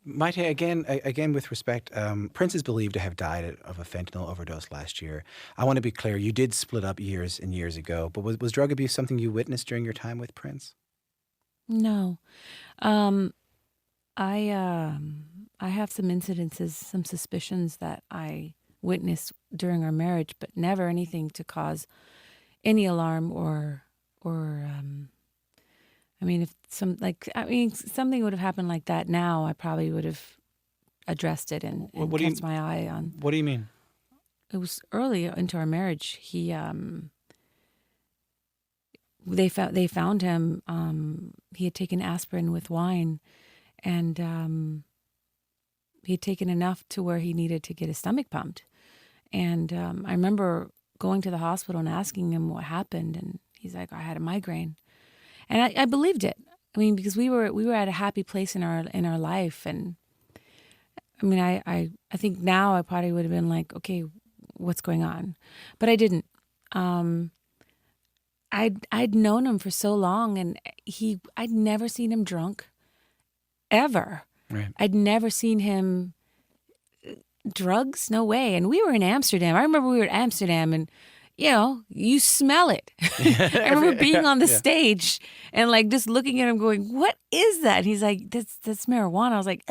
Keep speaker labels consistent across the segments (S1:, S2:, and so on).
S1: Mayte, again, with respect, Prince is believed to have died of a fentanyl overdose last year. I want to be clear, you did split up years and years ago, but was drug abuse something you witnessed during your time with Prince?
S2: No. Um, I have some incidences, some suspicions that I witnessed during our marriage, but never anything to cause any alarm or I mean, if something would have happened like that now, I probably would have addressed it and
S1: What do you
S2: kept my eye on.
S1: What do you mean?
S2: It was early into our marriage. They found him. He had taken aspirin with wine, and he had taken enough to where he needed to get his stomach pumped. And I remember going to the hospital and asking him what happened, and he's like, "I had a migraine," and I believed it. I mean, because we were at a happy place in our life, and I mean, I think now I probably would have been like, "Okay, what's going on?" But I didn't. Um, I'd known him for so long, and I'd never seen him drunk ever.
S1: Right.
S2: I'd never seen him drugs, no way. And we were in Amsterdam. I remember we were in Amsterdam, and you smell it. I remember being on the stage and like just looking at him, going, "What is that?" And he's like, "That's marijuana." I was like,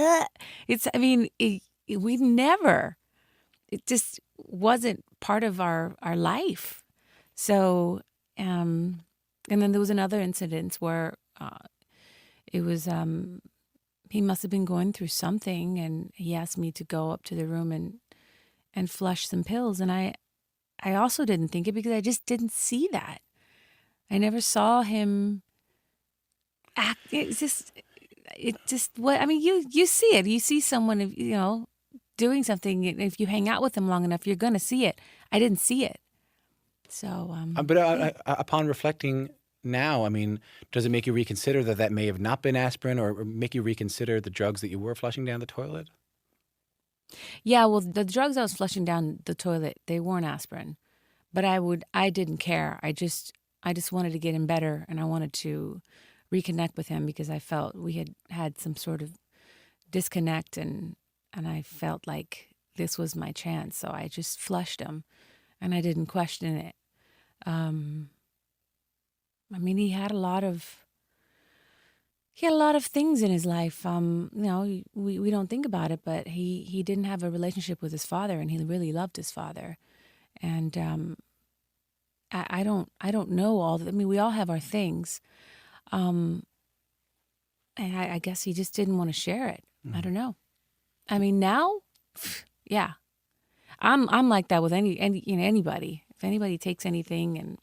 S2: It's. I mean, we never. It just wasn't part of our life. So, and then there was another incident where it was he must have been going through something, and he asked me to go up to the room and flush some pills, and I also didn't think it because I just didn't see that. I never saw him act. It just what I mean. You see it. You see someone doing something. If you hang out with them long enough, you're gonna see it. I didn't see it. So,
S1: But upon reflecting now, I mean, does it make you reconsider that may have not been aspirin, or make you reconsider the drugs that you were flushing down the toilet?
S2: yeah. Well, the drugs I was flushing down the toilet, they weren't aspirin, but I didn't care. I just wanted to get him better, and I wanted to reconnect with him because I felt we had some sort of disconnect, and I felt like this was my chance. So I just flushed him, and I didn't question it. I mean, he had a lot of things in his life. We don't think about it, but he didn't have a relationship with his father, and he really loved his father. And I don't know all that. I mean, we all have our things, and I guess he just didn't want to share it. I don't know. I mean, now, yeah, I'm like that with anybody. If anybody takes anything and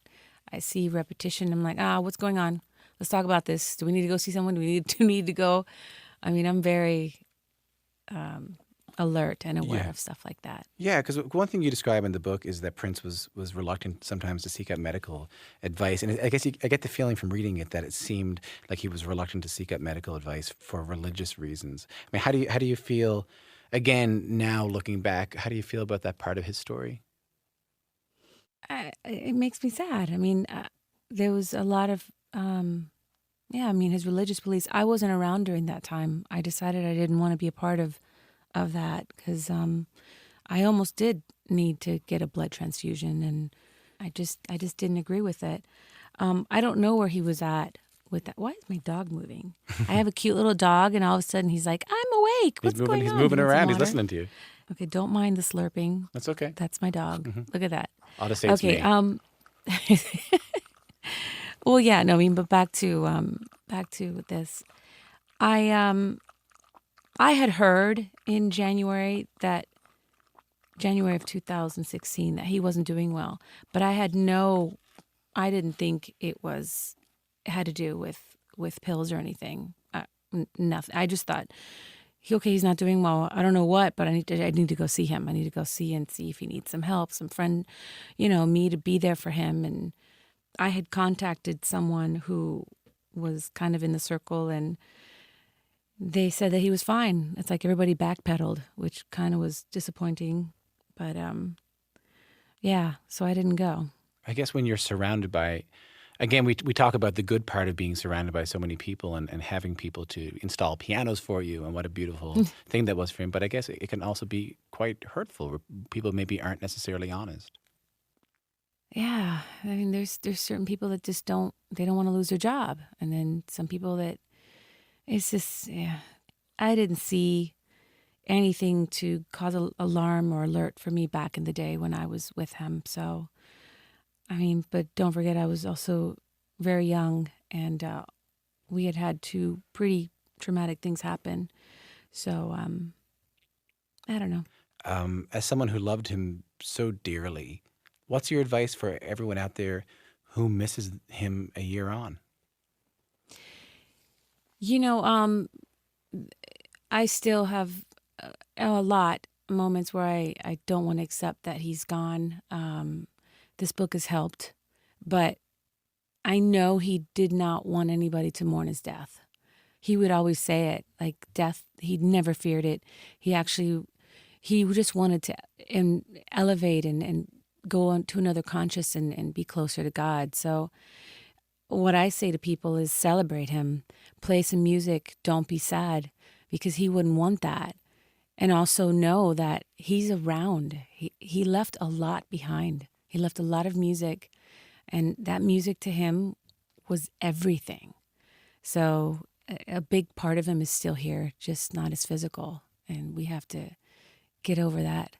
S2: I see repetition, I'm like, what's going on? Let's talk about this. Do we need to go see someone? Do we need to go? I mean, I'm very alert and aware of stuff like that.
S1: Yeah, because one thing you describe in the book is that Prince was reluctant sometimes to seek out medical advice, and I guess I get the feeling from reading it that it seemed like he was reluctant to seek out medical advice for religious reasons. I mean, how do you feel? Again, now looking back, how do you feel about that part of his story?
S2: It makes me sad. I mean, there was a lot of, I mean, his religious beliefs. I wasn't around during that time. I decided I didn't want to be a part of that because I almost did need to get a blood transfusion, and I just didn't agree with it. I don't know where he was at with that. Why is my dog moving? I have a cute little dog, and all of a sudden he's like, "I'm awake. What's going on?"
S1: He's moving around. He's listening to you.
S2: Okay, don't mind the slurping.
S1: That's okay.
S2: That's my dog. Look at that.
S1: I'll just say it's me.
S2: Well, yeah, no, I mean, but back to this. I had heard in January of 2016 that he wasn't doing well, but I didn't think it had to do with pills or anything. Nothing. I just thought, he's not doing well. I don't know what, but I need to go see him. I need to go see if he needs some help, some friend, me to be there for him. And I had contacted someone who was kind of in the circle, and they said that he was fine. It's like everybody backpedaled, which kind of was disappointing. But yeah, so I didn't go.
S1: I guess when you're surrounded by Again, we talk about the good part of being surrounded by so many people and having people to install pianos for you, and what a beautiful thing that was for him. But I guess it can also be quite hurtful, where people maybe aren't necessarily honest.
S2: Yeah, I mean, there's certain people that just don't want to lose their job, and then some people that it's just yeah. I didn't see anything to cause alarm or alert for me back in the day when I was with him. So I mean, but don't forget, I was also very young, and we had two pretty traumatic things happen. So I don't know.
S1: As someone who loved him so dearly, what's your advice for everyone out there who misses him a year on?
S2: You know, I still have a lot moments where I don't want to accept that he's gone. This book has helped, but I know he did not want anybody to mourn his death. He would always say it, like death, he never feared it. He just wanted to elevate and go on to another conscious and be closer to God. So what I say to people is celebrate him, play some music, don't be sad, because he wouldn't want that. And also know that he's around. He left a lot behind. He left a lot of music, and that music to him was everything. So a big part of him is still here, just not as physical. And we have to get over that.